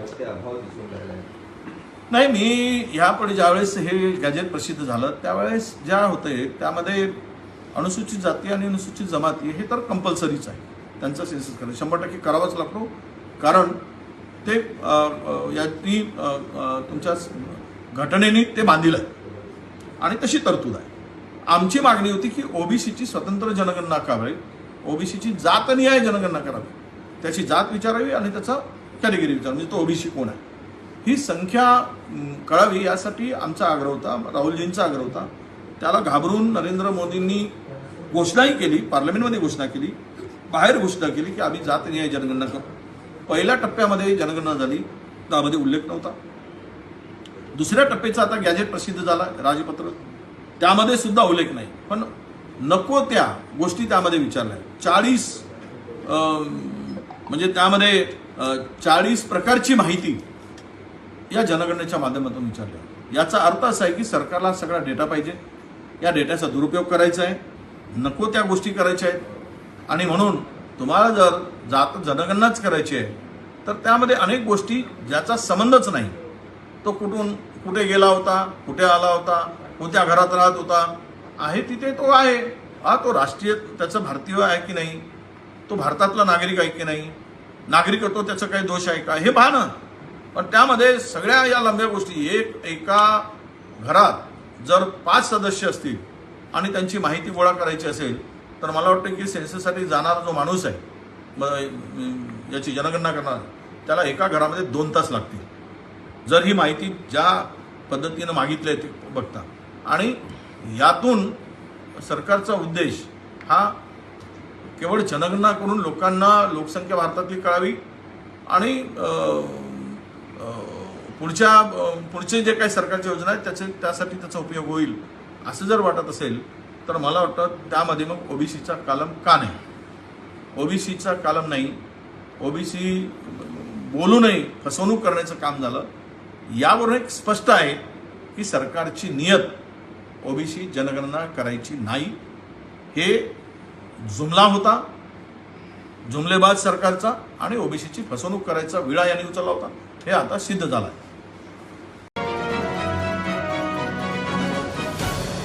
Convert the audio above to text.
ते अभाव दिसून राहिला आहे. नाही, मी ह्यापुढे ज्यावेळेस हे गॅजेट प्रसिद्ध झालं त्यावेळेस ज्या होते त्यामध्ये अनुसूचित जाती आणि अनुसूचित जमाती हे तर कंपल्सरीच आहे, त्यांचं सेन्सस करणं 100% करावंच लागतो. कारण ते यांनी तुमच्या घटनेने ते बांधिलं आहे आणि तशी तरतूद आहे. आमची मागणी होती की ओबीसीची स्वतंत्र जनगणना करावी, ओबीसीची जातनिहाय जनगणना करावी, त्याची जात विचारावी आणि त्याचा कॅटेगरी विचारावी, म्हणजे तो ओबीसी कोण आहे ही संख्या कळावी यासाठी आमचा आग्रह होता, राहुलजींचा आग्रह होता. त्याला घाबरून नरेंद्र मोदींनी घोषणाही केली, पार्लमेंटमध्ये घोषणा केली, बाहेर घोषणा केली की आम्ही जातनिहाय जनगणना करू. पहिल्या टप्प्यामध्ये जनगणना झाली, त्यामध्ये उल्लेख नव्हता. दुसऱ्या टप्प्याचा आता गॅजेट प्रसिद्ध झाला, राजपत्र, त्यामध्ये सुद्धा उल्लेख नाही. पण नको त्या गोष्टी त्यामध्ये विचारल्या. 40 म्हणजे त्यामध्ये 40 प्रकारची माहिती या जनगणनेच्या माध्यमातून विचारल्या. याचा अर्थ असा आहे की सरकारला सगळा डेटा पाहिजे, या डेटाचा दुरुपयोग करायचा आहे, नको त्या गोष्टी करायच्या आहेत. आणि म्हणून तुम्हाला जर जनगणनाच करायची आहे तर त्यामध्ये अनेक गोष्टी ज्याचा संबंधच नाही, तो कुठे गेला होता, कुठे आला होता, कोणत्या घरात राहत होता, आहे तिथे तो आहे, तो राष्ट्रीय त्याचं भारतीय आहे की नाही, तो भारतातला नागरिक आहे की नाही, नागरिकत्व त्याचं काही दोष आहे का, हे पाहणं. पण त्यामध्ये सगळ्या या लंब्या गोष्टी, एका घरात जर 5 सदस्य असतील आणि त्यांची माहिती गोळा करायची असेल तर मला वाटतं की सेन्सससाठी जाणारा जो माणूस आहे, याची जनगणना करणार, त्याला एका घरामध्ये 2 तास लागतील जर ही माहिती ज्या पद्धतीनं मागितली आहे ती बघता. आणि यातून सरकारचा उद्देश हा केवळ जनगणना करून लोकांना लोकसंख्या भारतातली कळावी आणि पुढचे जे काही सरकारच्या योजना आहेत त्यासाठी त्याचा उपयोग होईल असं जर वाटत असेल तर मला वाटतं त्यामध्ये मग ओबीसीचा कॉलम का नाही, ओबीसीचा कॉलम नाही, ओबीसी बोलूनही फसवणूक करण्याचं काम झालं. यावरून एक स्पष्ट आहे की सरकारची नियत ओबीसी जनगणना करायची नाही. हे जुमला होता, जुमलेबाज सरकारचा, आणि ओबीसीची फसवणूक करायचा विळा यांनी उचलला होता. हे आता सिद्ध झालं आहे.